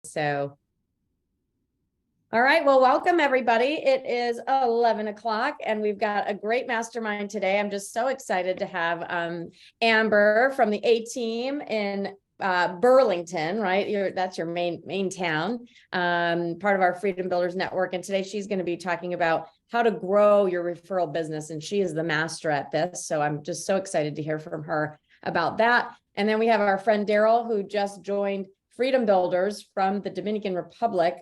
So, all right, well, welcome everybody. It is 11 o'clock and we've got a great mastermind today. I'm just so excited to have Amber from the A team in Burlington, right? That's your main town, part of our Freedom Builders Network. And today she's going to be talking about how to grow your referral business. And she is the master at this. So I'm just so excited to hear from her about that. And then we have our friend Daryl, who just joined Freedom Builders from the Dominican Republic,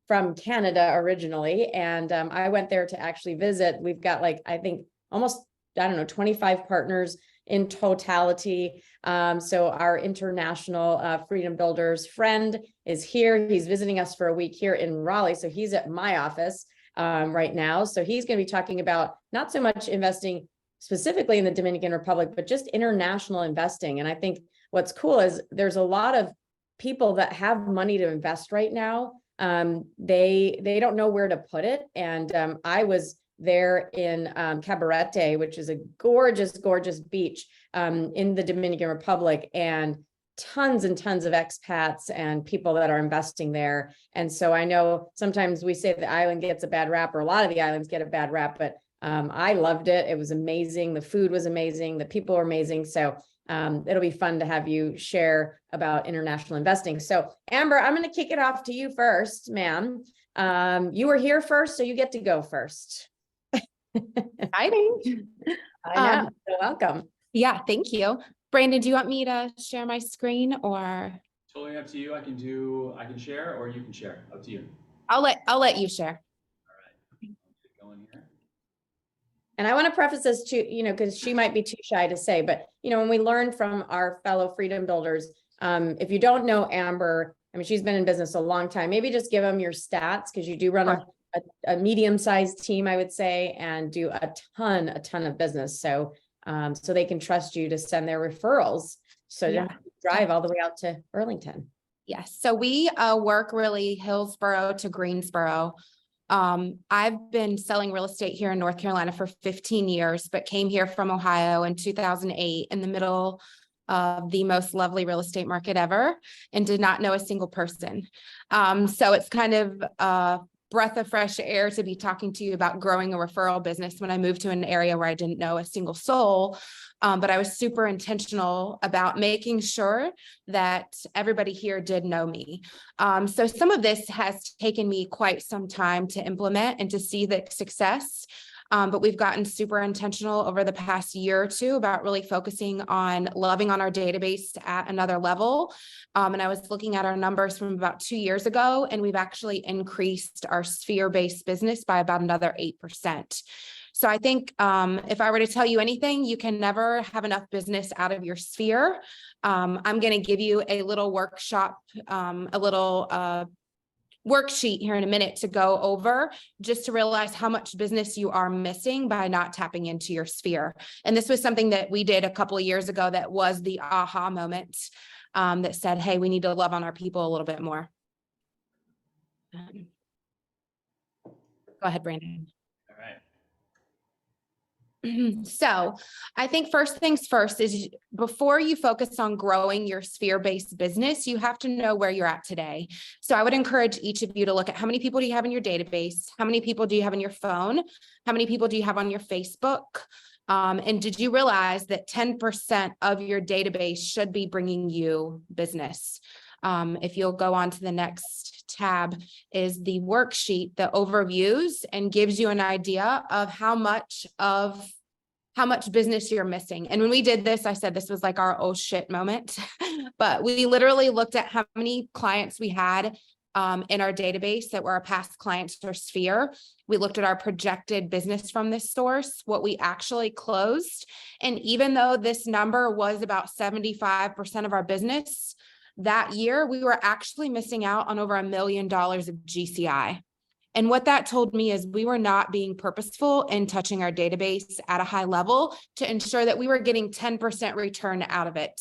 from Canada originally. And I went there to actually visit. We've got I think almost, 25 partners in totality. So our international Freedom Builders friend is here. He's visiting us for a week here in Raleigh. So he's at my office right now. So he's going to be talking about not so much investing specifically in the Dominican Republic, but just international investing. And I think what's cool is there's a lot of people that have money to invest right now. They don't know where to put it. And I was there in Cabarete, which is a gorgeous, gorgeous beach in the Dominican Republic, and tons and tons of expats and people that are investing there. And so I know sometimes we say the island gets a bad rap, or a lot of the islands get a bad rap, but I loved it. It was amazing. The food was amazing. The people were amazing. So it'll be fun to have you share about international investing. So Amber, I'm going to kick it off to you first, ma'am. You were here first, so you get to go first. Exciting. I know. So welcome. Yeah, thank you. Brandon, do you want me to share my screen or? Totally up to you. I can share, or you can share. Up to you. I'll let you share. All right. Get going here. And I want to preface this too, because she might be too shy to say, but when we learn from our fellow Freedom Builders, if you don't know Amber, I mean, she's been in business a long time. Maybe just give them your stats, because you do run a medium-sized team, I would say, and do a ton of business. So they can trust you to send their referrals. So you drive all the way out to Burlington. Yes. So we work really Hillsborough to Greensboro. I've been selling real estate here in North Carolina for 15 years, but came here from Ohio in 2008 in the middle of the most lovely real estate market ever, and did not know a single person. So it's kind of a breath of fresh air to be talking to you about growing a referral business when I moved to an area where I didn't know a single soul. But I was super intentional about making sure that everybody here did know me. So some of this has taken me quite some time to implement and to see the success. But we've gotten super intentional over the past year or two about really focusing on loving on our database at another level. And I was looking at our numbers from about 2 years ago, and we've actually increased our sphere-based business by about another 8%. So I think if I were to tell you anything, you can never have enough business out of your sphere. I'm going to give you a little workshop, a little worksheet here in a minute to go over, just to realize how much business you are missing by not tapping into your sphere. And this was something that we did a couple of years ago that was the aha moment that said, hey, we need to love on our people a little bit more. Go ahead, Brandon. All right. So I think first things first is, before you focus on growing your sphere-based business, you have to know where you're at today. So I would encourage each of you to look at how many people do you have in your database? How many people do you have in your phone? How many people do you have on your Facebook? And did you realize that 10% of your database should be bringing you business? If you'll go on to the next tab, is the worksheet that overviews and gives you an idea of how much business you're missing. And when we did this, I said this was like our oh shit moment, but we literally looked at how many clients we had in our database that were our past clients or sphere. We looked at our projected business from this source, what we actually closed. And even though this number was about 75% of our business that year, we were actually missing out on over $1 million of GCI. And what that told me is we were not being purposeful in touching our database at a high level to ensure that we were getting 10% return out of it.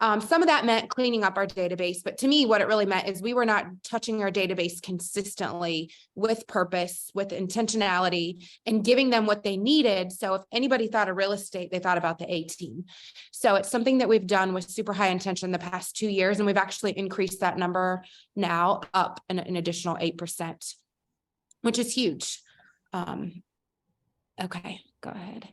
Some of that meant cleaning up our database, but to me, what it really meant is we were not touching our database consistently with purpose, with intentionality, and giving them what they needed. So if anybody thought of real estate, they thought about the A team. So it's something that we've done with super high intention the past 2 years, and we've actually increased that number now up an additional 8%, which is huge. Okay, go ahead.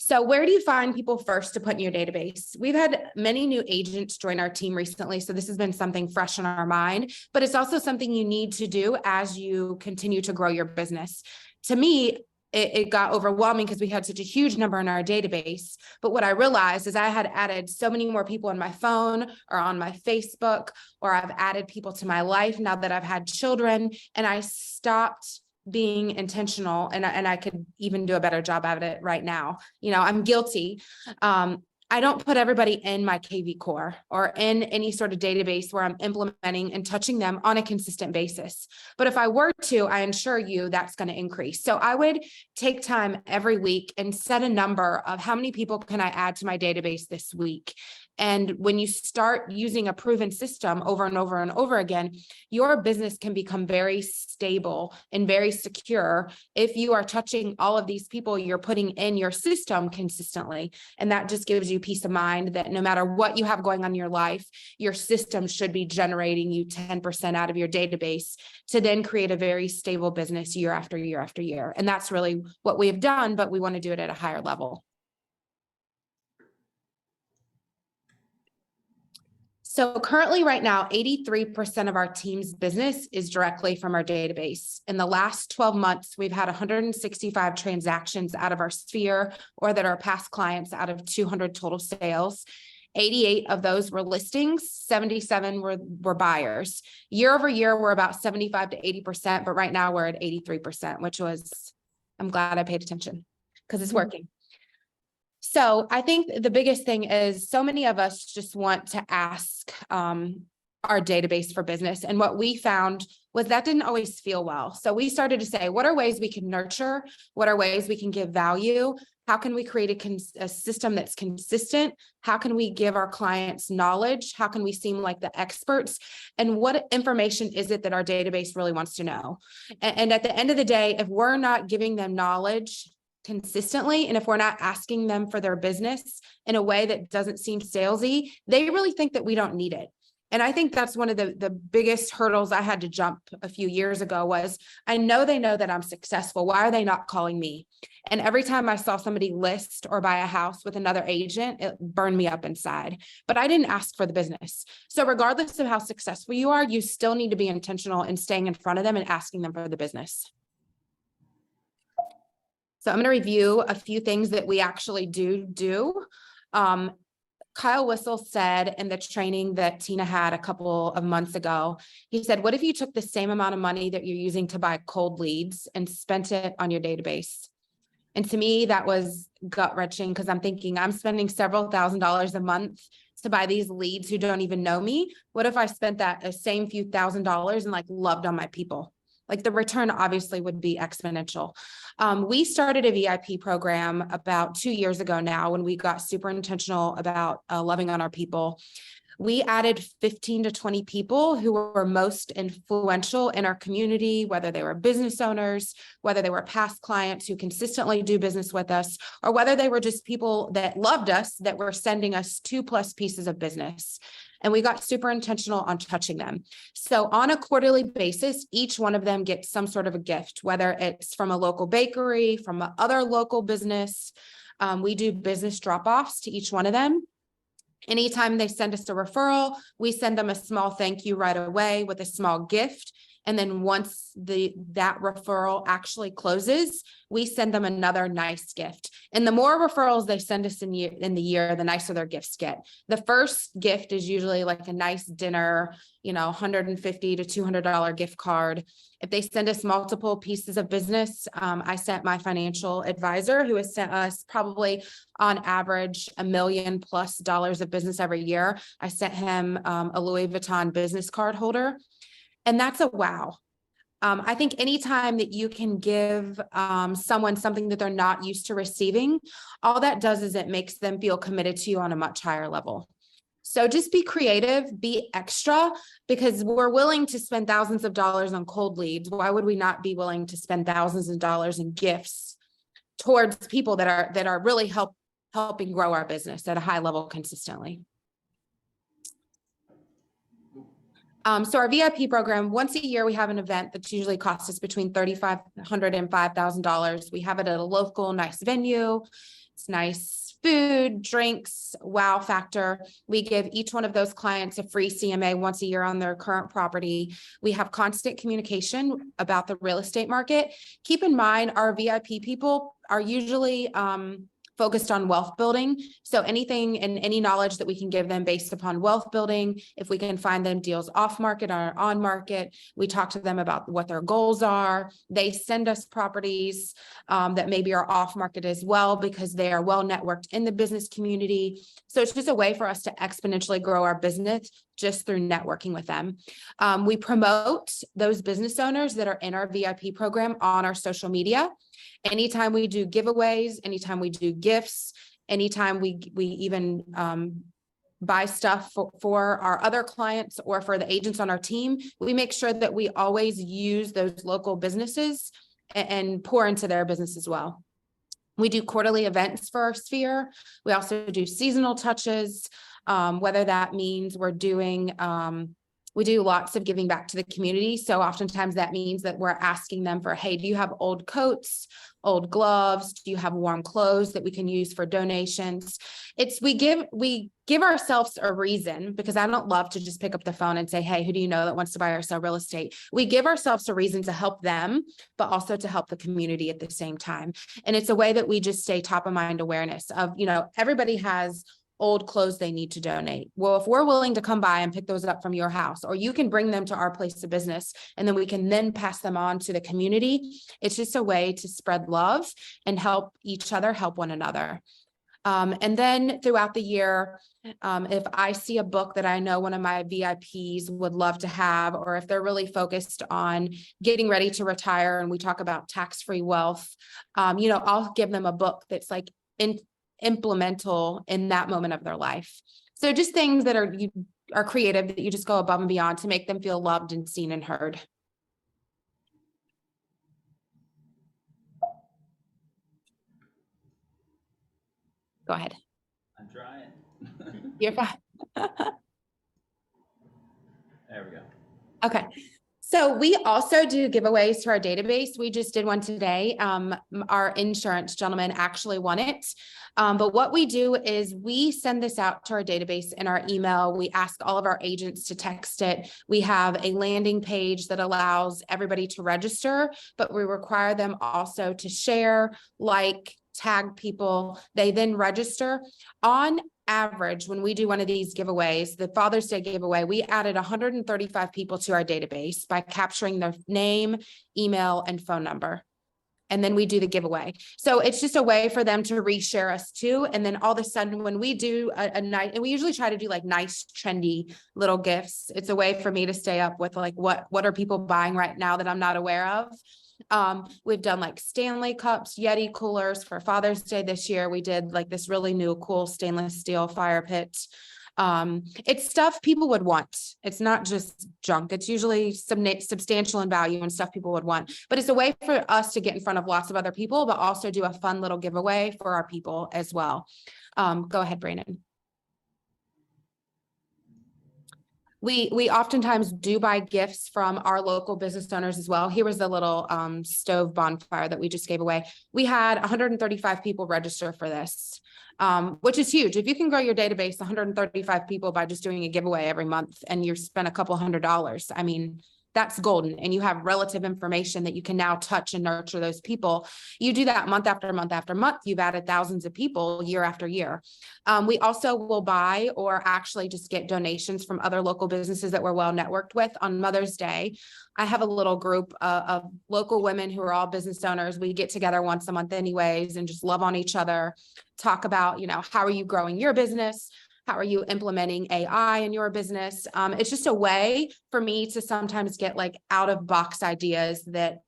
So where do you find people first to put in your database? We've had many new agents join our team recently, so this has been something fresh in our mind, but it's also something you need to do as you continue to grow your business. To me, it got overwhelming because we had such a huge number in our database. But what I realized is I had added so many more people on my phone or on my Facebook, or I've added people to my life now that I've had children, and I stopped being intentional, and I could even do a better job at it right now. You know, I'm guilty. I don't put everybody in my KV core or in any sort of database where I'm implementing and touching them on a consistent basis. But if I were to, I assure you that's going to increase. So I would take time every week and set a number of how many people can I add to my database this week. And when you start using a proven system over and over and over again, your business can become very stable and very secure if you are touching all of these people you're putting in your system consistently. And that just gives you peace of mind that no matter what you have going on in your life, your system should be generating you 10% out of your database to then create a very stable business year after year after year. And that's really what we've done, but we want to do it at a higher level. So currently right now, 83% of our team's business is directly from our database. In the last 12 months, we've had 165 transactions out of our sphere, or that are past clients out of 200 total sales. 88 of those were listings, 77 were buyers. Year over year, we're about 75 to 80%, but right now we're at 83%, which was, I'm glad I paid attention because it's working. So I think the biggest thing is so many of us just want to ask our database for business. And what we found was that didn't always feel well. So we started to say, what are ways we can nurture? What are ways we can give value? How can we create a system that's consistent? How can we give our clients knowledge? How can we seem like the experts? And what information is it that our database really wants to know? And at the end of the day, if we're not giving them knowledge consistently, and if we're not asking them for their business in a way that doesn't seem salesy, they really think that we don't need it. And I think that's one of the biggest hurdles I had to jump a few years ago was, I know they know that I'm successful. Why are they not calling me? And every time I saw somebody list or buy a house with another agent, it burned me up inside. But I didn't ask for the business. So regardless of how successful you are, you still need to be intentional in staying in front of them and asking them for the business. So I'm going to review a few things that we actually do. Kyle Whistle said in the training that Tina had a couple of months ago, he said, what if you took the same amount of money that you're using to buy cold leads and spent it on your database? And to me, that was gut wrenching because I'm thinking I'm spending several $1,000s a month to buy these leads who don't even know me. What if I spent that same few $1,000s and like loved on my people? Like the return obviously would be exponential. We started a VIP program about 2 years ago now when we got super intentional about loving on our people. We added 15 to 20 people who were most influential in our community, whether they were business owners, whether they were past clients who consistently do business with us, or whether they were just people that loved us that were sending us 2+ pieces of business. And we got super intentional on touching them. So on a quarterly basis, each one of them gets some sort of a gift, whether it's from a local bakery, from other local business. We do business drop-offs to each one of them. Anytime they send us a referral, we send them a small thank you right away with a small gift. And then once that referral actually closes, we send them another nice gift. And the more referrals they send us in the year, the nicer their gifts get. The first gift is usually like a nice dinner, $150 to $200 gift card. If they send us multiple pieces of business, I sent my financial advisor, who has sent us probably on average $1 million+ of business every year. I sent him a Louis Vuitton business card holder. And that's a wow. I think anytime that you can give someone something that they're not used to receiving, all that does is it makes them feel committed to you on a much higher level. So just be creative, be extra, because we're willing to spend thousands of dollars on cold leads. Why would we not be willing to spend thousands of dollars in gifts towards people that are really helping grow our business at a high level consistently? So our VIP program, once a year, we have an event that usually costs us between $3,500 and $5,000. We have it at a local nice venue. It's nice food, drinks, wow factor. We give each one of those clients a free CMA once a year on their current property. We have constant communication about the real estate market. Keep in mind, our VIP people are usually focused on wealth building. So anything and any knowledge that we can give them based upon wealth building, if we can find them deals off market or on market, we talk to them about what their goals are. They send us properties that maybe are off market as well, because they are well networked in the business community. So it's just a way for us to exponentially grow our business just through networking with them. We promote those business owners that are in our VIP program on our social media. Anytime we do giveaways, anytime we do gifts, anytime we even buy stuff for our other clients or for the agents on our team, we make sure that we always use those local businesses and pour into their business as well. We do quarterly events for our sphere. We also do seasonal touches, whether that means we're doing we do lots of giving back to the community. So oftentimes that means that we're asking them for, hey, do you have old coats, old gloves? Do you have warm clothes that we can use for donations? We give ourselves a reason, because I don't love to just pick up the phone and say, hey, who do you know that wants to buy or sell real estate? We give ourselves a reason to help them, but also to help the community at the same time. And it's a way that we just stay top of mind awareness of, everybody has old clothes they need to donate. Well, if we're willing to come by and pick those up from your house, or you can bring them to our place of business, and then we can then pass them on to the community, it's just a way to spread love and help each other, help one another. And then throughout the year, if I see a book that I know one of my VIPs would love to have, or if they're really focused on getting ready to retire and we talk about tax-free wealth, I'll give them a book that's like implemental in that moment of their life. So just things that are creative, that you just go above and beyond to make them feel loved and seen and heard. Go ahead. I'm trying. You're fine. There we go. Okay. So we also do giveaways to our database. We just did one today. Our insurance gentleman actually won it. But what we do is we send this out to our database in our email. We ask all of our agents to text it. We have a landing page that allows everybody to register, but we require them also to share, tag people. They then register. On average, when we do one of these giveaways, the Father's Day giveaway, we added 135 people to our database by capturing their name, email, and phone number. And then we do the giveaway. So it's just a way for them to reshare us too. And then all of a sudden, when we do a night, and we usually try to do nice, trendy little gifts. It's a way for me to stay up with what are people buying right now that I'm not aware of. We've done Stanley cups, Yeti coolers for Father's Day this year. We did this really new cool stainless steel fire pit. It's stuff people would want. It's not just junk. It's usually substantial in value and stuff people would want, but it's a way for us to get in front of lots of other people, but also do a fun little giveaway for our people as well. Go ahead, Brandon. We oftentimes do buy gifts from our local business owners as well. Here was the little stove bonfire that we just gave away. We had 135 people register for this, which is huge. If you can grow your database 135 people by just doing a giveaway every month and you spend a couple $100, I mean, that's golden. And you have relative information that you can now touch and nurture those people. You do that month after month after month, you've added thousands of people year after year. We also will buy or actually just get donations from other local businesses that we're well networked with. On Mother's Day, I have a little group of local women who are all business owners. We get together once a month anyways, and just love on each other, talk about, how are you growing your business? How are you implementing AI in your business? It's just a way for me to sometimes get out of box ideas that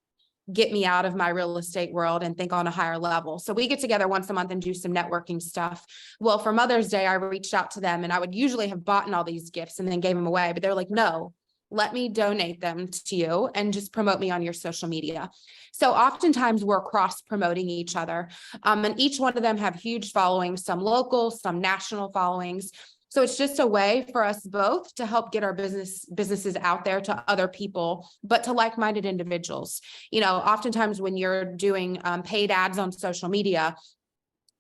get me out of my real estate world and think on a higher level. So we get together once a month and do some networking stuff. Well, for Mother's Day, I reached out to them, and I would usually have bought all these gifts and then gave them away, but they're like, no, let me donate them to you and just promote me on your social media. So oftentimes we're cross promoting each other. And each one of them have huge followings, some local, some national followings. So it's just a way for us both to help get our businesses out there to other people, but to like-minded individuals. You know, oftentimes when you're doing paid ads on social media,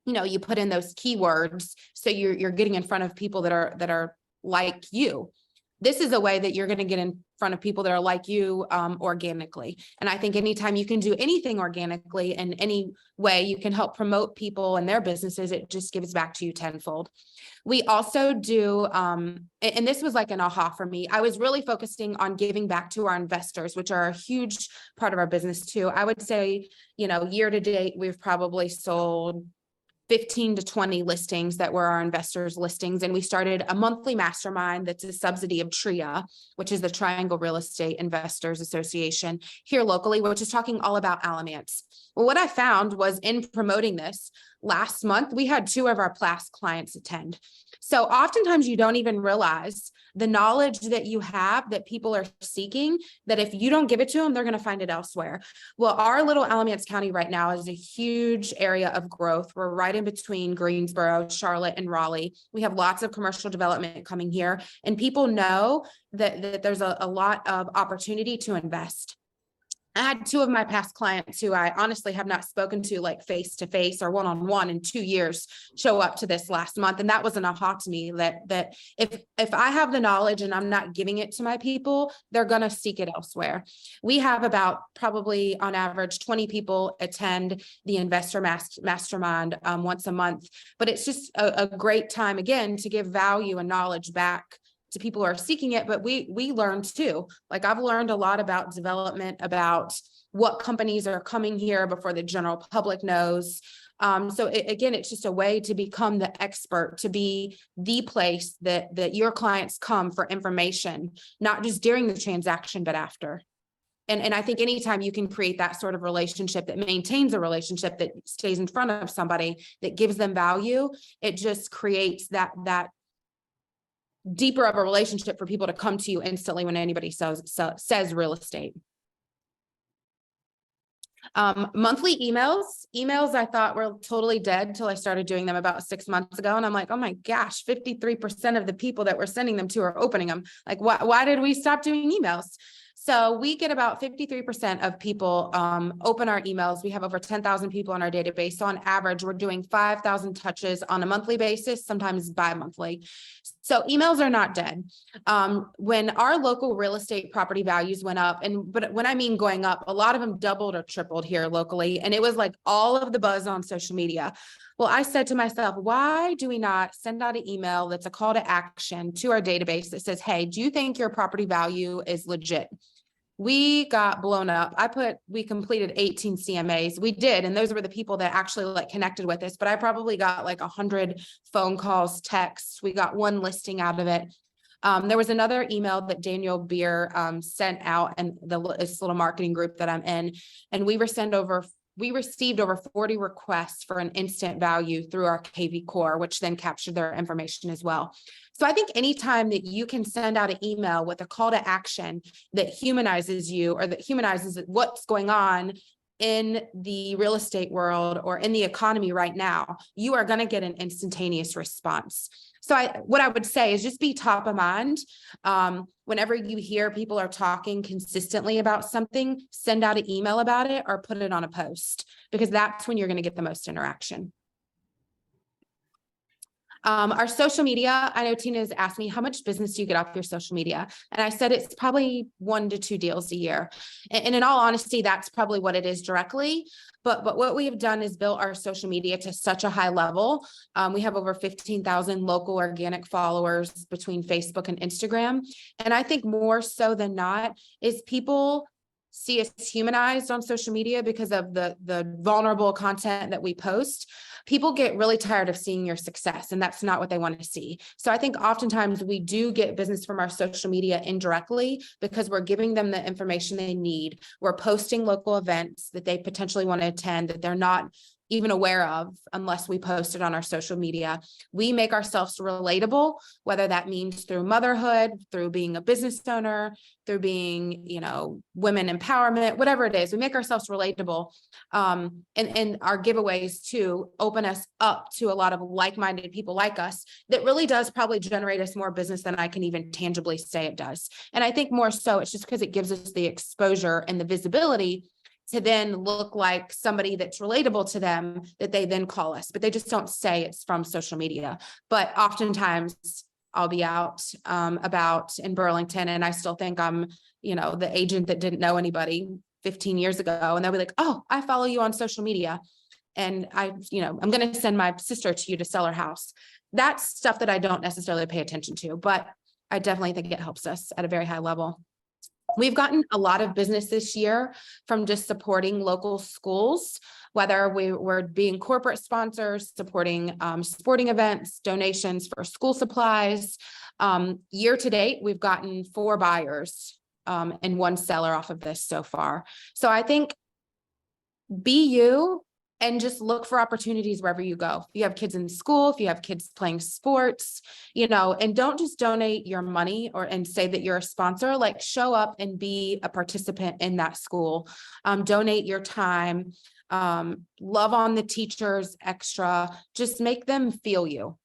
you know, you put in those keywords, so you're getting in front of people that are like you. This is a way that you're going to get in front of people that are like you organically. And I think anytime you can do anything organically in any way, you can help promote people and their businesses, it just gives back to you tenfold. We also do, and this was like an aha for me, I was really focusing on giving back to our investors, which are a huge part of our business too. I would say, you know, year to date, we've probably sold 15 to 20 listings that were our investors' listings. And we started a monthly mastermind that's a subsidy of TRIA, which is the Triangle Real Estate Investors Association here locally, which is talking all about Alamance. Well, what I found was in promoting this last month, we had 2 of our past clients attend. So oftentimes you don't even realize the knowledge that you have that people are seeking, that if you don't give it to them, they're going to find it elsewhere. Well, our little Alamance County right now is a huge area of growth. We're right in between Greensboro, Charlotte, and Raleigh. We have lots of commercial development coming here, and people know that there's a lot of opportunity to invest. I had 2 of my past clients who I honestly have not spoken to like face to face or one-on-one in 2 years show up to this last month. And that was an aha to me that if I have the knowledge and I'm not giving it to my people, they're going to seek it elsewhere. We have about probably on average 20 people attend the investor mastermind once a month, but it's just a great time again to give value and knowledge back to people who are seeking it. But we learn too. Like I've learned a lot about development, about what companies are coming here before the general public knows. So again, it's just a way to become the expert, to be the place that your clients come for information, not just during the transaction, but after. And I think anytime you can create that sort of relationship that maintains a relationship, that stays in front of somebody, that gives them value, it just creates that deeper of a relationship for people to come to you instantly when anybody says real estate. Monthly emails I thought were totally dead until I started doing them about 6 months ago. And I'm like, oh my gosh, 53% of the people that we're sending them to are opening them. Like, why did we stop doing emails? So we get about 53% of people open our emails. We have over 10,000 people on our database. So on average, we're doing 5,000 touches on a monthly basis, sometimes bi-monthly. So emails are not dead. When our local real estate property values went up, but when I mean going up, a lot of them doubled or tripled here locally. And it was like all of the buzz on social media. Well, I said to myself, why do we not send out an email that's a call to action to our database that says, hey, do you think your property value is legit? We got blown up. We completed 18 CMAs. We did. And those were the people that actually like connected with us, but I probably got like 100 phone calls, texts. We got 1 listing out of it. There was another email that Daniel Beer sent out, and this little marketing group that I'm in, and we received over 40 requests for an instant value through our KV core, which then captured their information as well. So I think anytime that you can send out an email with a call to action that humanizes you, or that humanizes what's going on in the real estate world or in the economy right now, you are going to get an instantaneous response. So what I would say is just be top of mind. Whenever you hear people are talking consistently about something, send out an email about it or put it on a post, because that's when you're going to get the most interaction. Our social media, I know Tina has asked me, how much business do you get off your social media? And I said, it's probably 1 to 2 deals a year. And in all honesty, that's probably what it is directly. But what we have done is built our social media to such a high level. We have over 15,000 local organic followers between Facebook and Instagram. And I think more so than not is people see us humanized on social media because of the vulnerable content that we post. People get really tired of seeing your success, and that's not what they want to see. So I think oftentimes we do get business from our social media indirectly because we're giving them the information they need. We're posting local events that they potentially want to attend that they're not even aware of unless we post it on our social media. We make ourselves relatable, whether that means through motherhood, through being a business owner, through being, women empowerment, whatever it is, we make ourselves relatable. And our giveaways too open us up to a lot of like-minded people like us. That really does probably generate us more business than I can even tangibly say it does. And I think more so it's just because it gives us the exposure and the visibility to then look like somebody that's relatable to them, that they then call us, but they just don't say it's from social media. But oftentimes I'll be out about in Burlington, and I still think I'm, the agent that didn't know anybody 15 years ago. And they'll be like, oh, I follow you on social media. And I'm going to send my sister to you to sell her house. That's stuff that I don't necessarily pay attention to, but I definitely think it helps us at a very high level. We've gotten a lot of business this year from just supporting local schools, whether we're being corporate sponsors, supporting sporting events, donations for school supplies. Year to date, we've gotten 4 buyers and 1 seller off of this so far. So I think be you and just look for opportunities wherever you go. If you have kids in school, if you have kids playing sports, and don't just donate your money and say that you're a sponsor, like show up and be a participant in that school. Donate your time, love on the teachers extra, just make them feel you.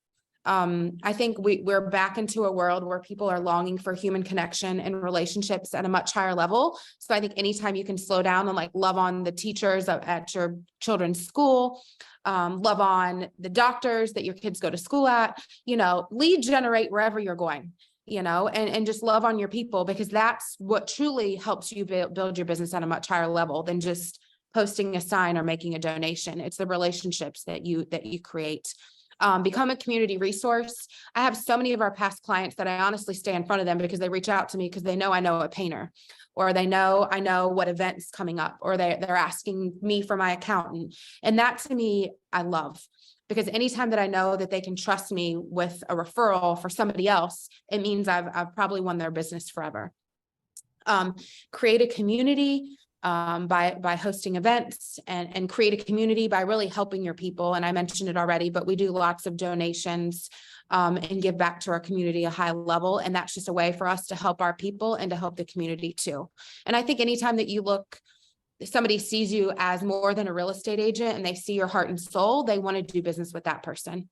I think we're back into a world where people are longing for human connection and relationships at a much higher level. So I think anytime you can slow down and like love on the teachers at your children's school, love on the doctors that your kids go to school at, lead generate wherever you're going, and just love on your people, because that's what truly helps you build your business at a much higher level than just posting a sign or making a donation. It's the relationships that you create. Become a community resource. I have so many of our past clients that I honestly stay in front of them because they reach out to me because they know I know a painter, or I know what event's coming up, or they're asking me for my accountant. And that to me, I love, because anytime that I know that they can trust me with a referral for somebody else, it means I've probably won their business forever. Create a community by hosting events, and create a community by really helping your people. And I mentioned it already, but we do lots of donations and give back to our community a high level. And that's just a way for us to help our people and to help the community too. And I think anytime that somebody sees you as more than a real estate agent and they see your heart and soul, they want to do business with that person.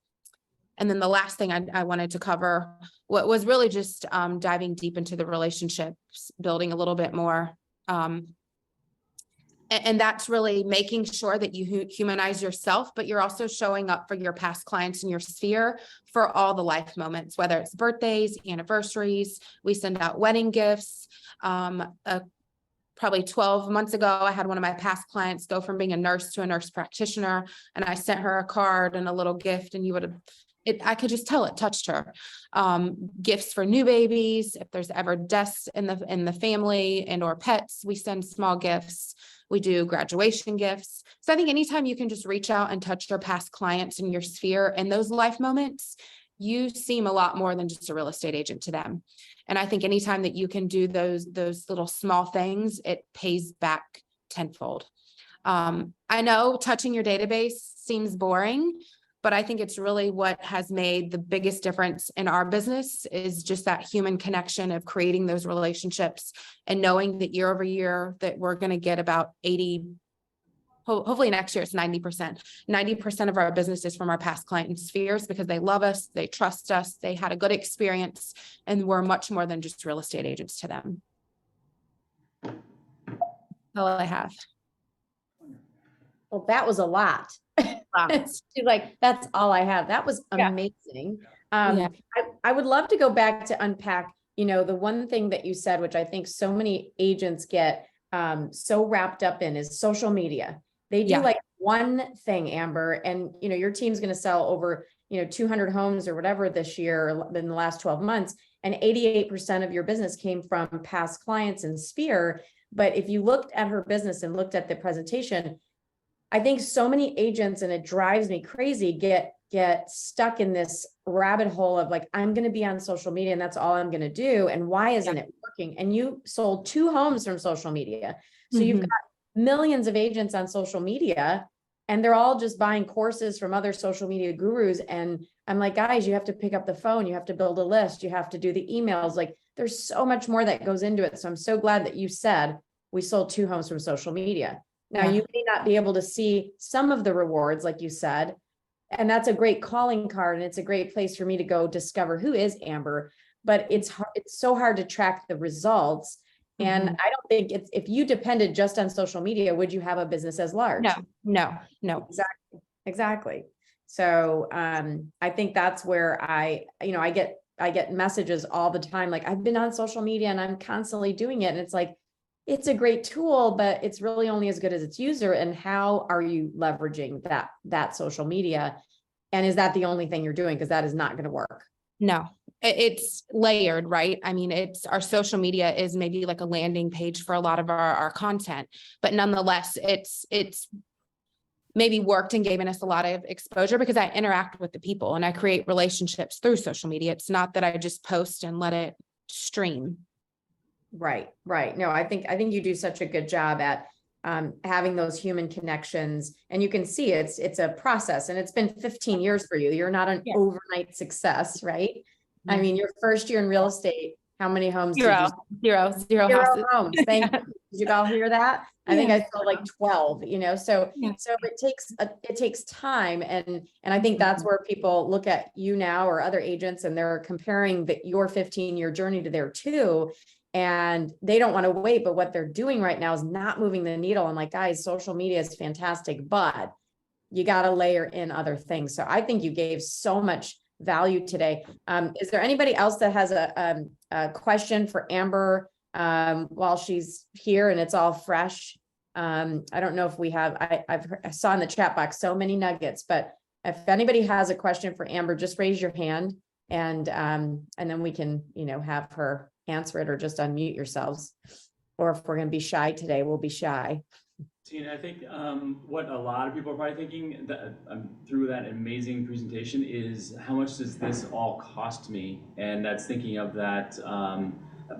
And then the last thing I wanted to cover what was really just diving deep into the relationships, building a little bit more. And that's really making sure that you humanize yourself, but you're also showing up for your past clients in your sphere for all the life moments, whether it's birthdays, anniversaries. We send out wedding gifts. Probably 12 months ago, I had one of my past clients go from being a nurse to a nurse practitioner, and I sent her a card and a little gift, and I could just tell it touched her. Gifts for new babies. If there's ever deaths in the family and or pets, we send small gifts. We do graduation gifts. So I think anytime you can just reach out and touch your past clients in your sphere and those life moments, you seem a lot more than just a real estate agent to them. And I think anytime that you can do those little small things, it pays back tenfold. I know touching your database seems boring, but I think it's really what has made the biggest difference in our business is just that human connection of creating those relationships and knowing that year over year that we're going to get about 80, hopefully next year it's 90%. 90% of our business is from our past client spheres because they love us, they trust us, they had a good experience, and we're much more than just real estate agents to them. That's all I have. Well, that was a lot. She's like, that's all I have. That was amazing. Yeah. I would love to go back to unpack, the one thing that you said, which I think so many agents get so wrapped up in, is social media. They do like one thing, Amber, and your team's going to sell over 200 homes or whatever this year in the last 12 months, and 88% of your business came from past clients in Sphere. But if you looked at her business and looked at the presentation, I think so many agents, and it drives me crazy, get stuck in this rabbit hole of like, I'm going to be on social media and that's all I'm going to do. And why isn't it working? And you sold 2 homes from social media. So you've got millions of agents on social media, and they're all just buying courses from other social media gurus. And I'm like, guys, you have to pick up the phone. You have to build a list. You have to do the emails. Like, there's so much more that goes into it. So I'm so glad that you said we sold 2 homes from social media. Now, you may not be able to see some of the rewards, like you said, and that's a great calling card. And it's a great place for me to go discover who is Amber, but it's so hard to track the results. And I don't think if you depended just on social media, would you have a business as large? No. Exactly. So, I think that's where I get messages all the time. Like, I've been on social media and I'm constantly doing it. And it's like, it's a great tool, but it's really only as good as its user. And how are you leveraging that social media? And is that the only thing you're doing? Because that is not going to work. No, it's layered, right? I mean, our social media is maybe like a landing page for a lot of our content, but nonetheless, it's maybe worked and given us a lot of exposure because I interact with the people and I create relationships through social media. It's not that I just post and let it stream. Right. No, I think you do such a good job at having those human connections, and you can see it's a process, and it's been 15 years for you. You're not an overnight success, right? I mean, your first year in real estate, how many homes? Zero houses. Homes. Thank you. Did you all hear that? I think I sold like 12, so it takes time. And I think that's where people look at you now or other agents, and they're comparing your 15-year journey to their too. And they don't want to wait, but what they're doing right now is not moving the needle. And like, guys, social media is fantastic, but you got to layer in other things. So I think you gave so much value today. Is there anybody else that has a question for Amber while she's here and it's all fresh? I don't know if we have, I saw in the chat box so many nuggets, but if anybody has a question for Amber, just raise your hand, and then we can, have her answer it, or just unmute yourselves. Or if we're going to be shy today, we'll be shy. Tina, I think what a lot of people are probably thinking that through that amazing presentation is, how much does this all cost me? And that's thinking of that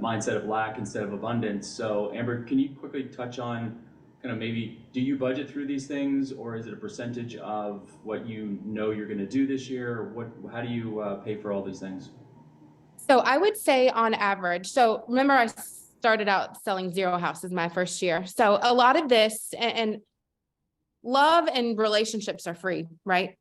mindset of lack instead of abundance. So Amber, can you quickly touch on kind of maybe, do you budget through these things, or is it a percentage of what you're going to do this year? How do you pay for all these things? So I would say on average, so remember I started out selling 0 houses my first year. So a lot of this and love and relationships are free, right?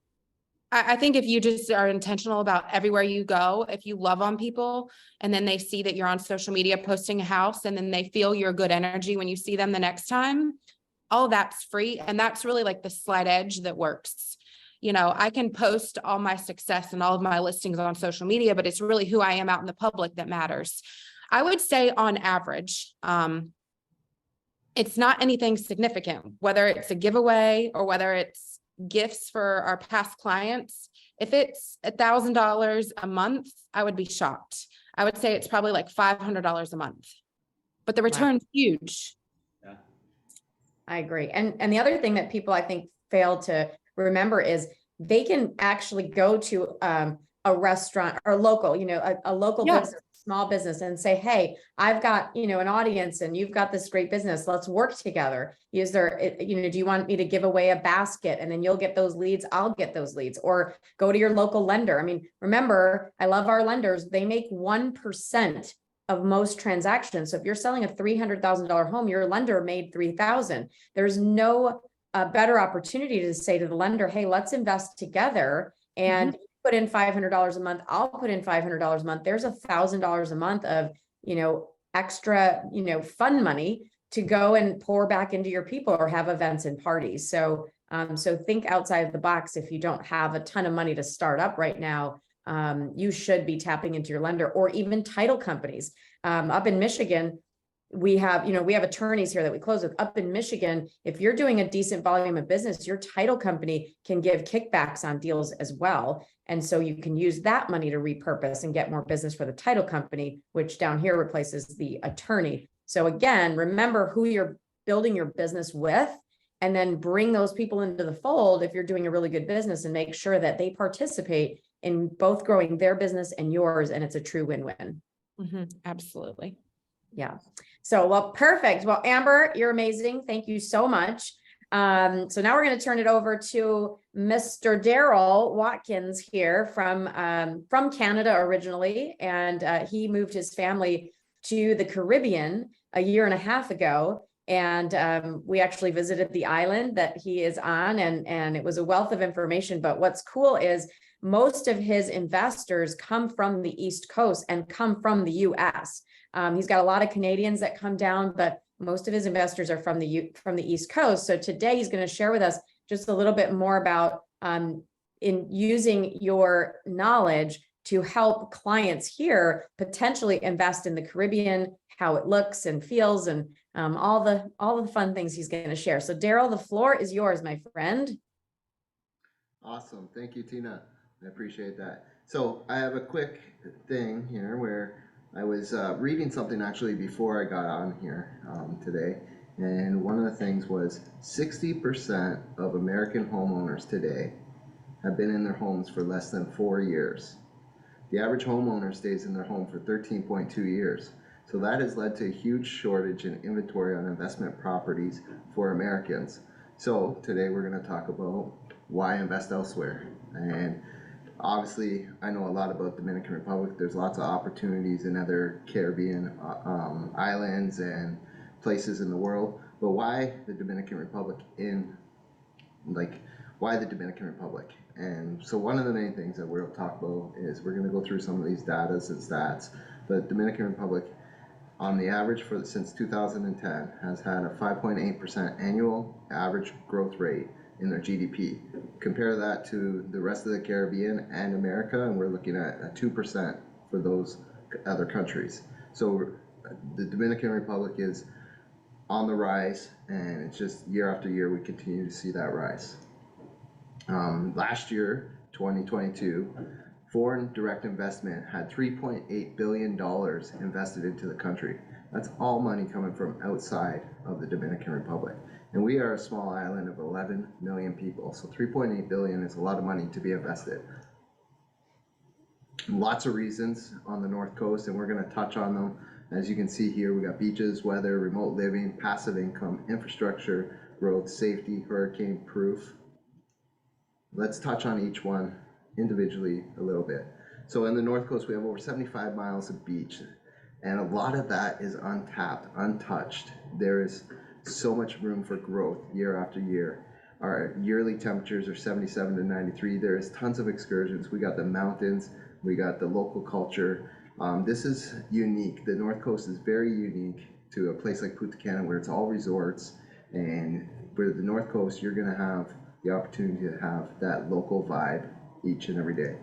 I think if you just are intentional about everywhere you go, if you love on people and then they see that you're on social media posting a house, and then they feel your good energy when you see them the next time, all that's free. And that's really like the slight edge that works. I can post all my success and all of my listings on social media, but it's really who I am out in the public that matters. I would say on average, it's not anything significant, whether it's a giveaway or whether it's gifts for our past clients. If it's $1,000 a month, I would be shocked. I would say it's probably like $500 a month, but the return's huge. Yeah, I agree. And the other thing that people, I think, fail to remember is they can actually go to a restaurant or local, a local business, small business, and say, hey, I've got, an audience, and you've got this great business. Let's work together. Is there, do you want me to give away a basket, and then you'll get those leads? I'll get those leads. Or go to your local lender. I mean, remember, I love our lenders. They make 1% of most transactions. So if you're selling a $300,000 home, your lender made $3,000. There's no better opportunity to say to the lender, hey, let's invest together, and you put in $500 a month. I'll put in $500 a month. There's $1,000 a month of, extra, fun money to go and pour back into your people or have events and parties. So, so think outside the box. If you don't have a ton of money to start up right now, you should be tapping into your lender, or even title companies. Up in Michigan, we have attorneys here that we close with. Up in Michigan, if you're doing a decent volume of business, your title company can give kickbacks on deals as well. And so you can use that money to repurpose and get more business for the title company, which down here replaces the attorney. So again, remember who you're building your business with, and then bring those people into the fold if you're doing a really good business, and make sure that they participate in both growing their business and yours, and it's a true win-win. Absolutely. Yeah. So, well, perfect. Well, Amber, you're amazing. Thank you so much. So now we're going to turn it over to Mr. Daryl Watkins here from Canada originally. And he moved his family to the Caribbean a year and a half ago. And we actually visited the island that he is on, and it was a wealth of information. But what's cool is most of his investors come from the East Coast and come from the US. He's got a lot of Canadians that come down, but most of his investors are from the East Coast. So today he's going to share with us just a little bit more about in using your knowledge to help clients here potentially invest in the Caribbean, how it looks and feels, and all the fun things he's going to share. So Daryl, the floor is yours, my friend. Awesome. Thank you, Tina. I appreciate that. So I have a quick thing here where I was reading something actually before I got on here today, and one of the things was 60% of American homeowners today have been in their homes for less than 4 years. The average homeowner stays in their home for 13.2 years. So that has led to a huge shortage in inventory on investment properties for Americans. So today we're going to talk about why invest elsewhere. And obviously, I know a lot about Dominican Republic. There's lots of opportunities in other Caribbean islands and places in the world. But why the Dominican Republic why the Dominican Republic? And so one of the main things that we'll talk about is we're going to go through some of these data and stats. But Dominican Republic, on the average since 2010, has had a 5.8% annual average growth rate in their GDP. Compare that to the rest of the Caribbean and America, and we're looking at a 2% for those other countries. So the Dominican Republic is on the rise, and it's just year after year we continue to see that rise. Last year, 2022, foreign direct investment had $3.8 billion invested into the country. That's all money coming from outside of the Dominican Republic. And we are a small island of 11 million people. So 3.8 billion is a lot of money to be invested. Lots of reasons on the North Coast, and we're going to touch on them. As you can see here, we got beaches, weather, remote living, passive income, infrastructure, road safety, hurricane proof. Let's touch on each one individually a little bit. So in the North Coast, we have over 75 miles of beach, and a lot of that is untapped, untouched. There is so much room for growth year after year. Our yearly temperatures are 77 to 93. There is tons of excursions. We got the mountains, we got the local culture. This is unique. The North Coast is very unique to a place like Punta Cana, where it's all resorts, and for the North Coast, you're gonna have the opportunity to have that local vibe each and every day.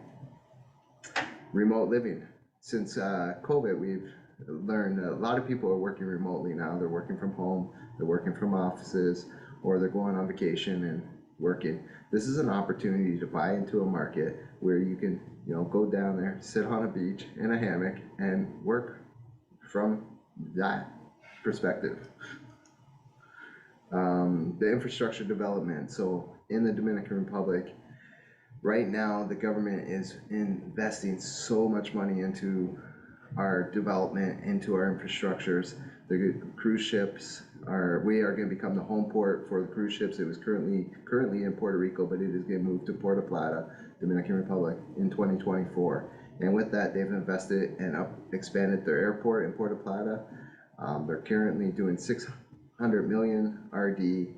Remote living. Since COVID, we've learned that a lot of people are working remotely now. They're working from home, they're working from offices, or they're going on vacation and working. This is an opportunity to buy into a market where you can, go down there, sit on a beach in a hammock, and work from that perspective. The infrastructure development. So in the Dominican Republic, right now the government is investing so much money into our development, into our infrastructures. The cruise ships we are going to become the home port for the cruise ships. It was currently in Puerto Rico, but it is going to move to Puerto Plata, Dominican Republic, in 2024. And with that, they've invested and expanded their airport in Puerto Plata. They're currently doing 600 million RD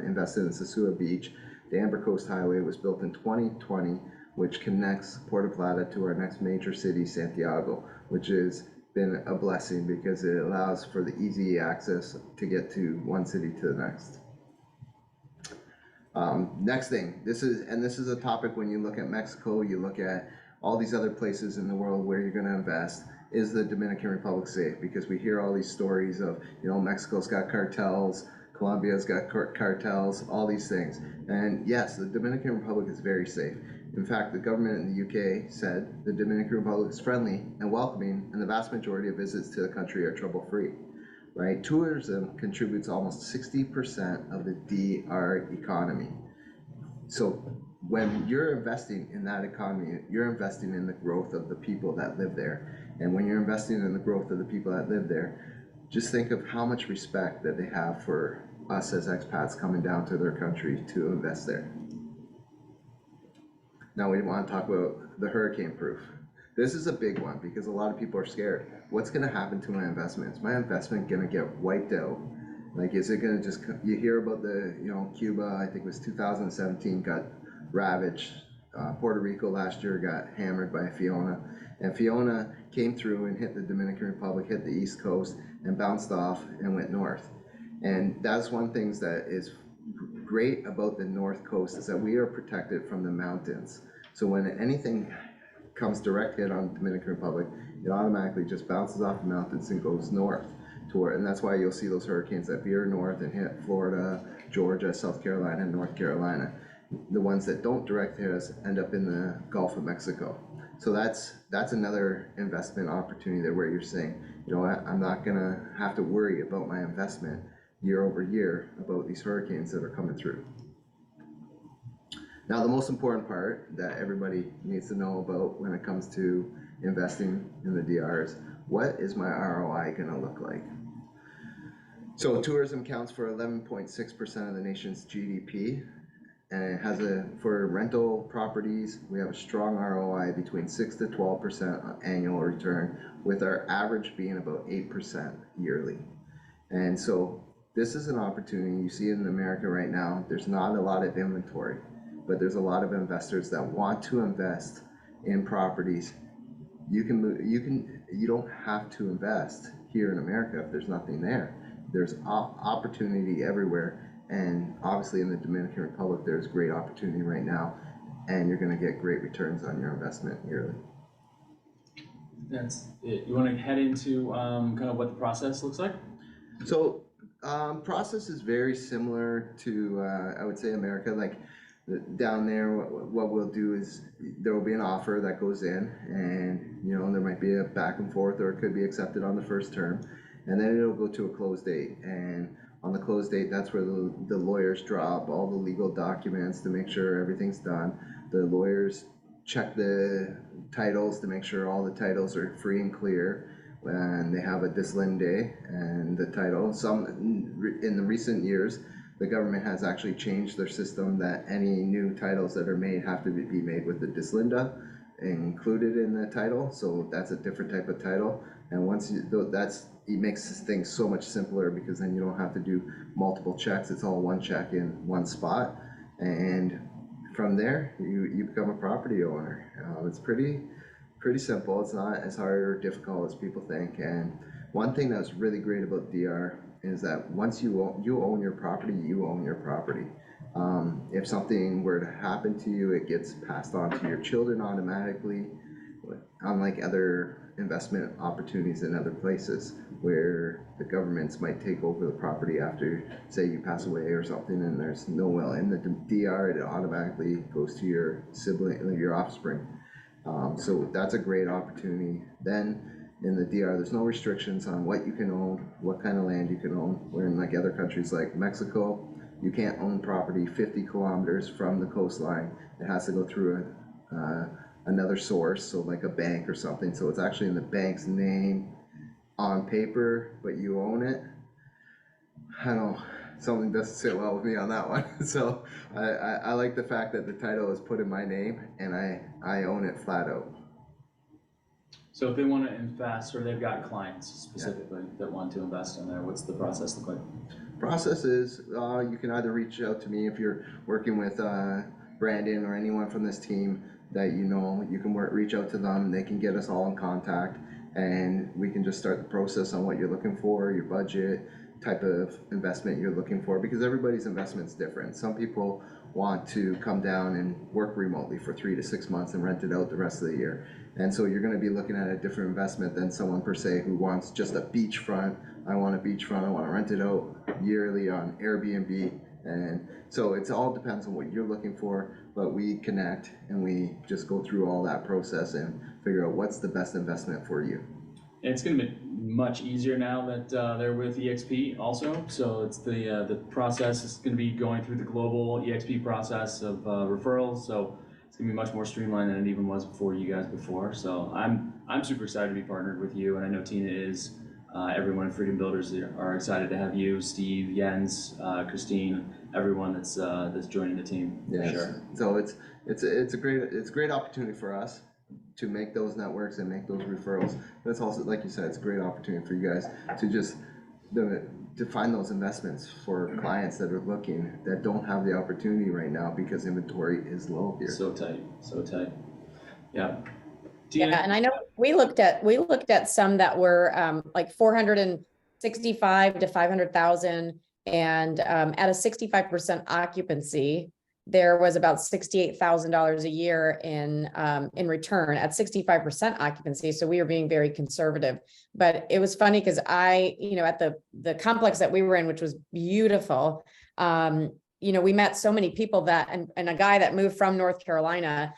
invested in Sosua Beach. The Amber Coast Highway was built in 2020, which connects Puerto Plata to our next major city, Santiago, which has been a blessing because it allows for the easy access to get to one city to the next. Next thing, this is a topic when you look at Mexico, you look at all these other places in the world where you're going to invest. Is the Dominican Republic safe? Because we hear all these stories of, Mexico's got cartels, Colombia's got cartels, all these things. And yes, the Dominican Republic is very safe. In fact, the government in the UK said the Dominican Republic is friendly and welcoming, and the vast majority of visits to the country are trouble-free. right? Tourism contributes almost 60% of the DR economy. So when you're investing in that economy, you're investing in the growth of the people that live there. And when you're investing in the growth of the people that live there, just think of how much respect that they have for us as expats coming down to their country to invest there. Now we want to talk about the hurricane proof. This is a big one because a lot of people are scared. What's going to happen to my investment? Is my investment going to get wiped out? Like, is it going to just, you hear about the, Cuba, I think it was 2017, got ravaged. Puerto Rico last year got hammered by Fiona. And Fiona came through and hit the Dominican Republic, hit the East Coast, and bounced off and went north. And that's one thing that is great about the North Coast is that we are protected from the mountains. So when anything comes direct hit on the Dominican Republic, it automatically just bounces off the mountains and goes north. And that's why you'll see those hurricanes that veer north and hit Florida, Georgia, South Carolina, and North Carolina. The ones that don't direct hit us end up in the Gulf of Mexico. So that's another investment opportunity there where you're saying, I'm not gonna have to worry about my investment year over year about these hurricanes that are coming through. Now, the most important part that everybody needs to know about when it comes to investing in the DR is, what is my ROI gonna look like? So tourism accounts for 11.6% of the nation's GDP, and it has for rental properties, we have a strong ROI between 6 to 12% annual return, with our average being about 8% yearly. And so this is an opportunity. You see it in America right now, there's not a lot of inventory, but there's a lot of investors that want to invest in properties. You don't have to invest here in America if there's nothing there. There's opportunity everywhere, and obviously in the Dominican Republic there's great opportunity right now, and you're going to get great returns on your investment yearly. That's it. You want to head into kind of what the process looks like? So process is very similar to I would say America. Like down there, what we'll do is there will be an offer that goes in, and there might be a back and forth, or it could be accepted on the first term, and then it'll go to a close date. And on the close date, that's where the lawyers draw up all the legal documents to make sure everything's done. The lawyers check the titles to make sure all the titles are free and clear, and they have a dislinde and the title. In the recent years, the government has actually changed their system that any new titles that are made have to be made with the dislinde included in the title. So that's a different type of title. And once it makes things so much simpler, because then you don't have to do multiple checks. It's all one check in one spot. And from there, you become a property owner. It's pretty simple. It's not as hard or difficult as people think. And one thing that's really great about DR is that once you own your property, you own your property. If something were to happen to you, it gets passed on to your children automatically, unlike other investment opportunities in other places where the governments might take over the property after, say, you pass away or something, and there's no will. In the DR, it automatically goes to your sibling, your offspring. So that's a great opportunity. Then in the DR, there's no restrictions on what you can own, what kind of land you can own. Where in like other countries like Mexico, you can't own property 50 kilometers from the coastline. It has to go through another source, so like a bank or something. So it's actually in the bank's name on paper, but you own it. I don't know, something doesn't sit well with me on that one. So I like the fact that the title is put in my name, and I own it flat out. So if they want to invest, or they've got clients specifically that want to invest in there, what's the process look like? Process is you can either reach out to me if you're working with Brandon or anyone from this team that you can reach out to them. They can get us all in contact, and we can just start the process on what you're looking for, your budget, type of investment you're looking for, because everybody's investment's different. Some people want to come down and work remotely for 3 to 6 months and rent it out the rest of the year. And so you're going to be looking at a different investment than someone per se who wants just a beachfront. I want a beachfront, I want to rent it out yearly on Airbnb. And so it all depends on what you're looking for, but we connect and we just go through all that process and figure out what's the best investment for you. And it's going to be much easier now that they're with EXP also. So it's the process is going to be going through the global EXP process of referrals. So it's going to be much more streamlined than it even was before you guys before. So I'm super excited to be partnered with you, and I know Tina is. Everyone at Freedom Builders are excited to have you, Steve, Jens, Christine, everyone that's joining the team. Yes. For sure. So it's a great opportunity for us to make those networks and make those referrals. But it's also, like you said, it's a great opportunity for you guys to just to find those investments for clients that are looking, that don't have the opportunity right now because inventory is low here. So tight. Yeah. Yeah, and I know we looked at some that were like 465 to 500,000, and at a 65% occupancy, there was about $68,000 a year in return at 65% occupancy. So we were being very conservative, but it was funny because at the complex that we were in, which was beautiful, we met so many people that, and a guy that moved from North Carolina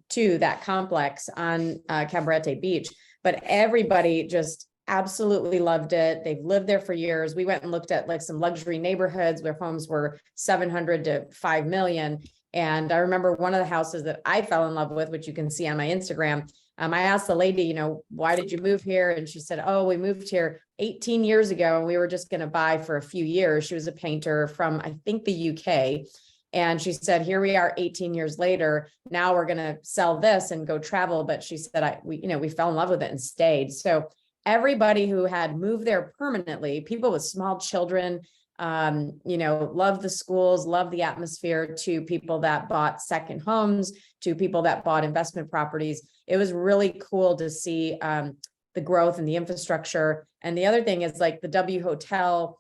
to that complex on Cabarete Beach, but everybody just absolutely loved it. They've lived there for years. We went and looked at like some luxury neighborhoods where homes were 700 to 5 million. And I remember one of the houses that I fell in love with, which you can see on my Instagram. I asked the lady, why did you move here? And she said, oh, we moved here 18 years ago and we were just going to buy for a few years. She was a painter from, I think, the UK. And she said, here we are 18 years later. Now we're going to sell this and go travel. But she said, we fell in love with it and stayed. So everybody who had moved there permanently, people with small children, love the schools, love the atmosphere, to people that bought second homes, to people that bought investment properties. It was really cool to see the growth and the infrastructure. And the other thing is, like, the W Hotel,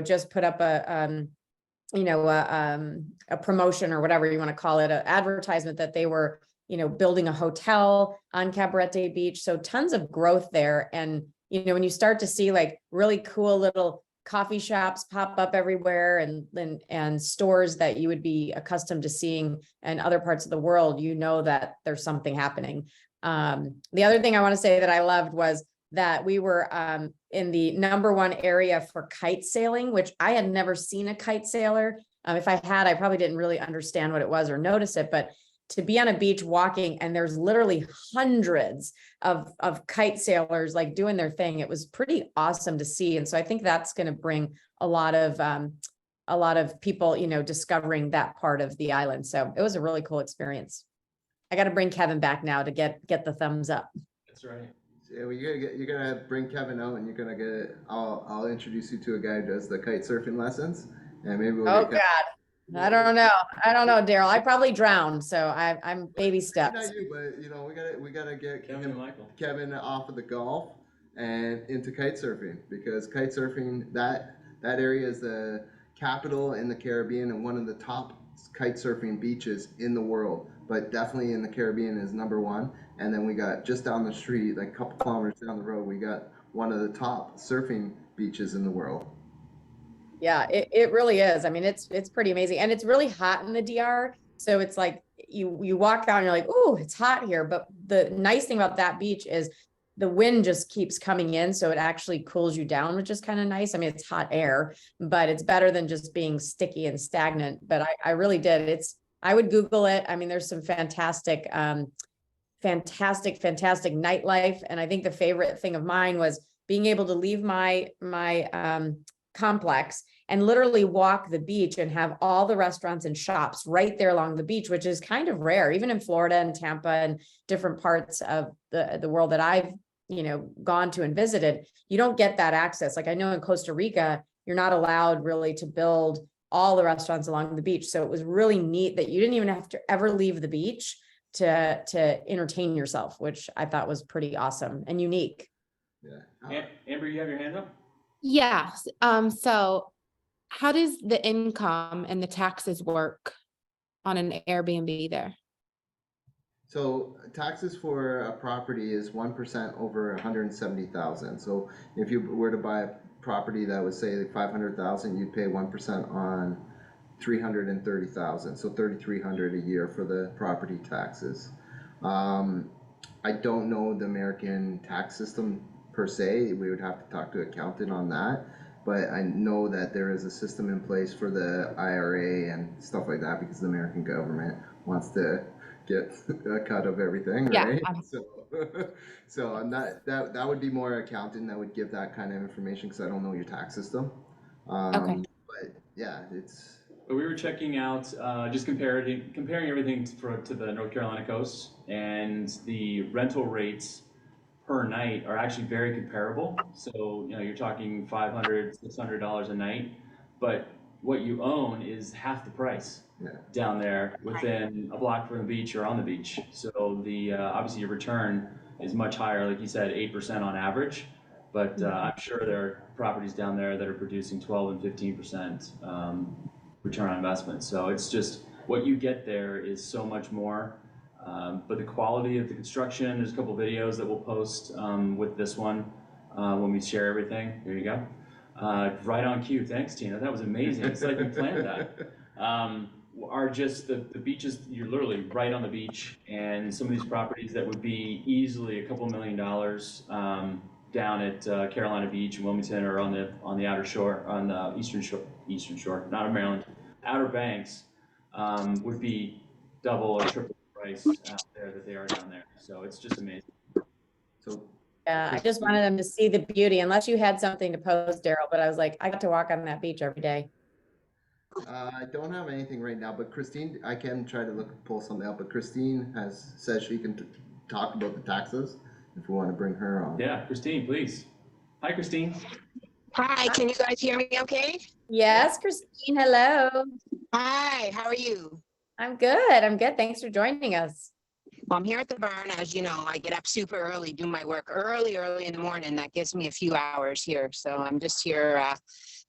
just put up a promotion or whatever you want to call it, an advertisement that they were, building a hotel on Cabarete Beach. So tons of growth there. And, when you start to see like really cool little coffee shops pop up everywhere and stores that you would be accustomed to seeing in other parts of the world, that there's something happening. The other thing I want to say that I loved was that we were in the #1 area for kite sailing, which I had never seen a kite sailor. If I had, I probably didn't really understand what it was or notice it, but to be on a beach walking and there's literally hundreds of kite sailers like doing their thing, it was pretty awesome to see. And so I think that's going to bring a lot of people, discovering that part of the island. So it was a really cool experience. I got to bring Kevin back now to get the thumbs up. That's right. Yeah, well, you're gonna bring Kevin out, and you're gonna get. I'll introduce you to a guy who does the kite surfing lessons, and maybe we'll. Oh God, I don't know, Daryl. I probably drowned, so I'm baby steps. Not you, but we gotta get Kevin and Michael. Kevin off of the golf and into kite surfing, because kite surfing, that area is the capital in the Caribbean and one of the top kite surfing beaches in the world, but definitely in the Caribbean is #1. And then we got just down the street, like a couple kilometers down the road, we got one of the top surfing beaches in the world. Yeah, it really is. I mean, it's pretty amazing. And it's really hot in the DR. So it's like you walk out and you're like, oh, it's hot here. But the nice thing about that beach is the wind just keeps coming in. So it actually cools you down, which is kind of nice. I mean, it's hot air, but it's better than just being sticky and stagnant. But I really did. I would Google it. I mean, there's some fantastic nightlife. And I think the favorite thing of mine was being able to leave my complex and literally walk the beach and have all the restaurants and shops right there along the beach, which is kind of rare, even in Florida and Tampa and different parts of the world that I've, gone to and visited. You don't get that access. Like I know in Costa Rica, you're not allowed really to build all the restaurants along the beach. So it was really neat that you didn't even have to ever leave the beach to entertain yourself, which I thought was pretty awesome and unique. Yeah. Amber, you have your hand up? Yeah. So how does the income and the taxes work on an Airbnb there? So taxes for a property is 1% over 170,000. So if you were to buy a property that was, say, 500,000, you'd pay 1% on 330,000. So 3,300 a year for the property taxes. I don't know the American tax system per se. We would have to talk to an accountant on that. But I know that there is a system in place for the IRA and stuff like that because the American government wants to get a cut of everything, Yeah, right? So I'm not, that would be more accountant that would give that kind of information because I don't know your tax system. Okay. But yeah, it's. But we were checking out, just comparing everything to the North Carolina coast, and the rental rates per night are actually very comparable. So, you're talking $500, $600 a night, but what you own is half the price down there within a block from the beach or on the beach. So the obviously your return is much higher, like you said, 8% on average. But I'm sure there are properties down there that are producing 12 and 15% return on investment. So it's just what you get there is so much more. But the quality of the construction, there's a couple videos that we'll post with this one when we share everything. There you go. Right on cue. Thanks, Tina. That was amazing. It's like we planned that. Are just the beaches, you're literally right on the beach, and some of these properties that would be easily a couple $1 million down at Carolina Beach and Wilmington, or on the outer shore, on the eastern shore, not in Maryland, Outer Banks, would be double or triple the price out there that they are down there. So it's just amazing. So Yeah, I just wanted them to see the beauty, unless you had something to post, Daryl, but I was like, I got to walk on that beach every day. I don't have anything right now, but Christine, I can try to pull something up. But Christine says she can talk about the taxes if we want to bring her on. Yeah, Christine, please. Hi, Christine. Hi, can you guys hear me okay? Yes, Christine, hello. Hi, how are you? I'm good. I'm good. Thanks for joining us. Well, I'm here at the barn. As you know, I get up super early, do my work early in the morning. That gives me a few hours here. So I'm just here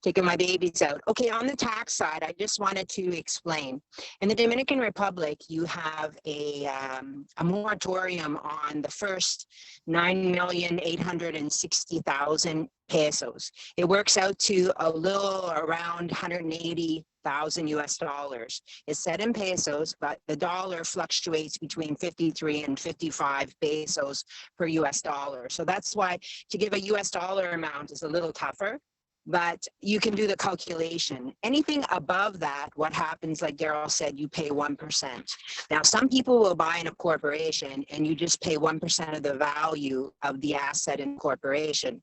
taking my babies out. Okay, on the tax side, I just wanted to explain. In the Dominican Republic, you have a moratorium on the first 9,860,000 pesos. It works out to a little around 180,000 US dollars. It's set in pesos, but the dollar fluctuates between 53 and 55 pesos per US dollar. So that's why to give a US dollar amount is a little tougher. But you can do the calculation. Anything above that, what happens, like Daryl said, you pay 1%. Now, some people will buy in a corporation and you just pay 1% of the value of the asset in corporation.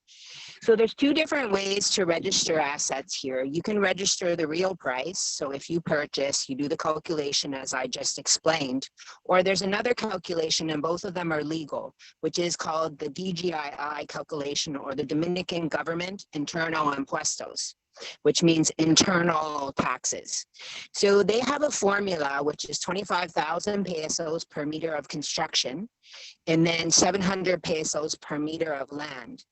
So there's two different ways to register assets here. You can register the real price. So if you purchase, you do the calculation as I just explained, or there's another calculation, and both of them are legal, which is called the DGII calculation, or the Dominican Government Internal Impuestos, which means internal taxes. So they have a formula, which is 25,000 pesos per meter of construction, and then 700 pesos per meter of land.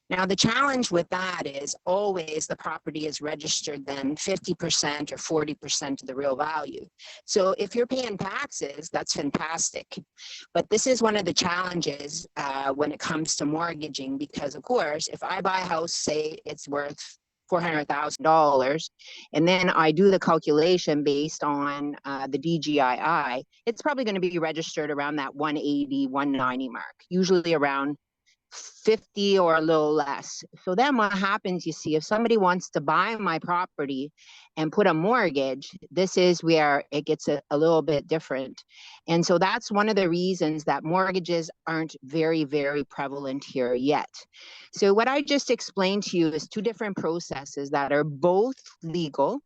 Now, the challenge with that is always the property is registered then 50% or 40% of the real value. So if you're paying taxes, that's fantastic. But this is one of the challenges when it comes to mortgaging, because of course, if I buy a house, say it's worth $400,000, and then I do the calculation based on the DGII, it's probably going to be registered around that 180, 190 mark, usually around 50 or a little less. So then what happens, you see, if somebody wants to buy my property and put a mortgage, this is where it gets a little bit different. And so that's one of the reasons that mortgages aren't very, very prevalent here yet. So what I just explained to you is two different processes that are both legal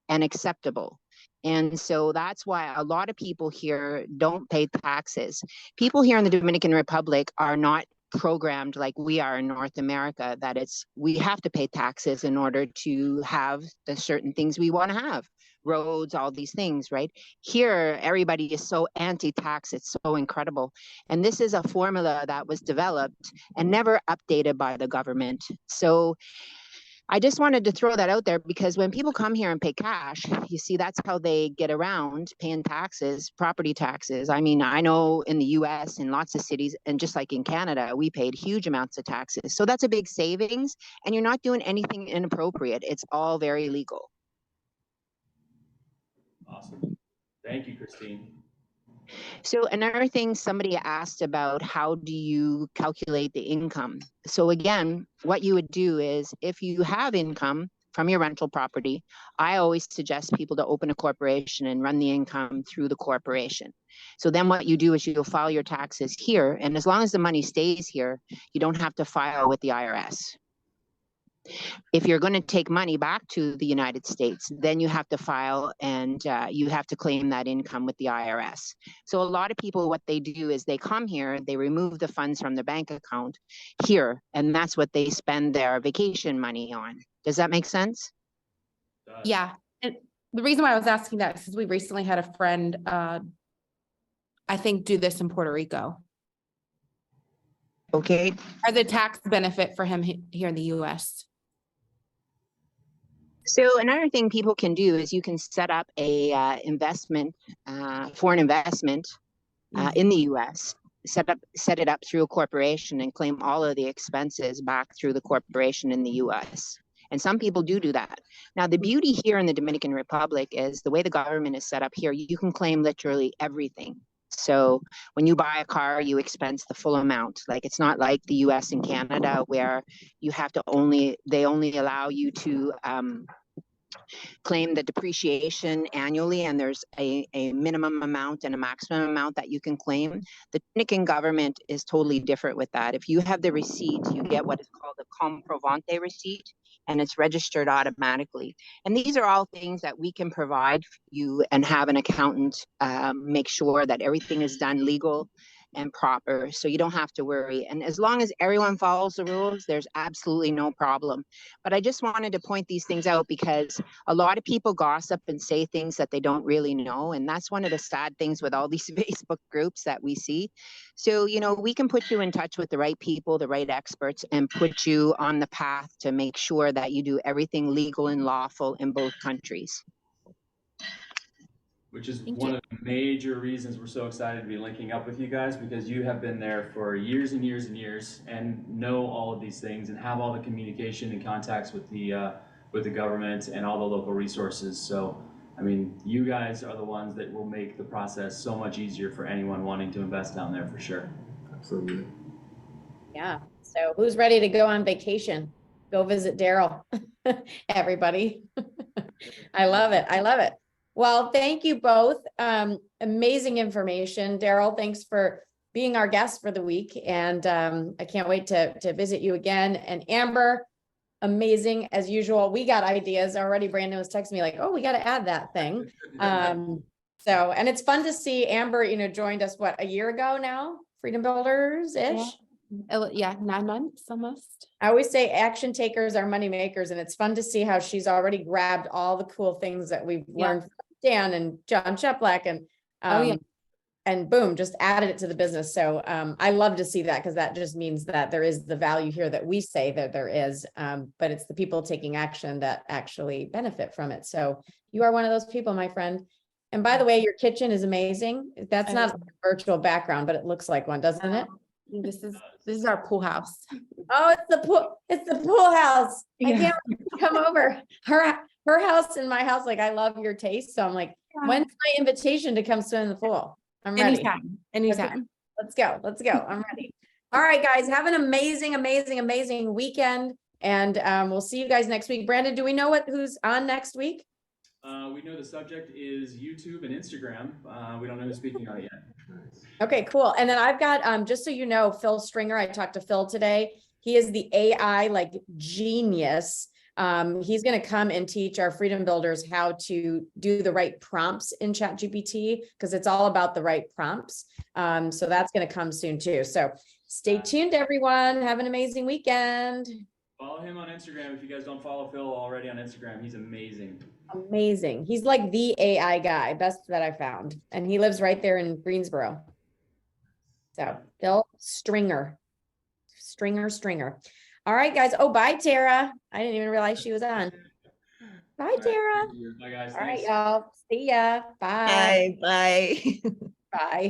and acceptable. And so that's why a lot of people here don't pay taxes. People here in the Dominican Republic are not programmed like we are in North America, that we have to pay taxes in order to have the certain things we want to have, roads, all these things, right? Here, everybody is so anti-tax, it's so incredible. And this is a formula that was developed and never updated by the government. So I just wanted to throw that out there, because when people come here and pay cash, you see, that's how they get around paying taxes, property taxes. I mean, I know in the US, in lots of cities, and just like in Canada, we paid huge amounts of taxes. So that's a big savings, and you're not doing anything inappropriate. It's all very legal. Awesome. Thank you, Christine. So another thing somebody asked about, how do you calculate the income? So again, what you would do is if you have income from your rental property, I always suggest people to open a corporation and run the income through the corporation. So then what you do is you'll file your taxes here, and as long as the money stays here, you don't have to file with the IRS. If you're going to take money back to the United States, then you have to file and you have to claim that income with the IRS. So a lot of people, what they do is they come here, they remove the funds from their bank account here, and that's what they spend their vacation money on. Does that make sense? Yeah, and the reason why I was asking that is because we recently had a friend, I think, do this in Puerto Rico. Okay. As a tax benefit for him here in the US. So another thing people can do is you can set up a investment, foreign investment in the US, set it up through a corporation and claim all of the expenses back through the corporation in the US. And some people do that. Now, the beauty here in the Dominican Republic is the way the government is set up here, you can claim literally everything. So when you buy a car, you expense the full amount. Like, it's not like the US and Canada where you have to they only allow you to claim the depreciation annually, and there's a minimum amount and a maximum amount that you can claim. The Dominican government is totally different with that. If you have the receipt, you get what is called a comprovante receipt, and it's registered automatically. And these are all things that we can provide for you and have an accountant make sure that everything is done legal and proper, so you don't have to worry. And as long as everyone follows the rules, there's absolutely no problem. But I just wanted to point these things out because a lot of people gossip and say things that they don't really know. And that's one of the sad things with all these Facebook groups that we see. So, you know, we can put you in touch with the right people, the right experts, and put you on the path to make sure that you do everything legal and lawful in both countries. Which is Thank one you. of the major reasons we're so excited to be linking up with you guys, because you have been there for years and years and years and know all of these things and have all the communication and contacts with the government and all the local resources. So, I mean, you guys are the ones that will make the process so much easier for anyone wanting to invest down there for sure. Absolutely. Yeah. So who's ready to go on vacation? Go visit Daryl, everybody. I love it. I love it. Well, thank you both. Amazing information. Daryl, thanks for being our guest for the week. And I can't wait to visit you again. And Amber, amazing as usual. We got ideas already. Brandon was texting me like, oh, we got to add that thing. So, and it's fun to see Amber, you know, joined us, what, a year ago now? Freedom Builders-ish? Yeah, 9 months almost. I always say action takers are money makers, and it's fun to see how she's already grabbed all the cool things that we've learned from Dan and John Sheplack and and boom, just added it to the business. So I love to see that, because that just means that there is the value here that we say that there is, but it's the people taking action that actually benefit from it. So you are one of those people, my friend. And by the way, your kitchen is amazing. That's not a virtual background, but it looks like one, doesn't it? This is our pool house. Oh, it's the pool house. I Yeah. can't wait to come over. Her house and my house, like, I love your taste. So I'm like, when's my invitation to come swim in the pool? I'm ready. Anytime. Let's go. I'm ready. All right, guys, have an amazing weekend. And we'll see you guys next week. Brandon, do we know who's on next week? We know the subject is YouTube and Instagram. We don't know who's speaking on it yet. Okay, cool. And then I've got, just so you know, Phil Stringer, I talked to Phil today. He is the AI like genius. He's going to come and teach our Freedom Builders how to do the right prompts in ChatGPT, because it's all about the right prompts. So that's going to come soon too. So stay tuned, everyone. Have an amazing weekend. Follow him on Instagram if you guys don't follow Phil already on Instagram. He's amazing. Amazing. He's like the AI guy, best that I found. And he lives right there in Greensboro. So Phil Stringer. All right, guys. Oh, bye, Tara. I didn't even realize she was on. Bye, Tara. Bye, guys. All right, Thanks. y'all. See ya. Bye. Bye. Bye.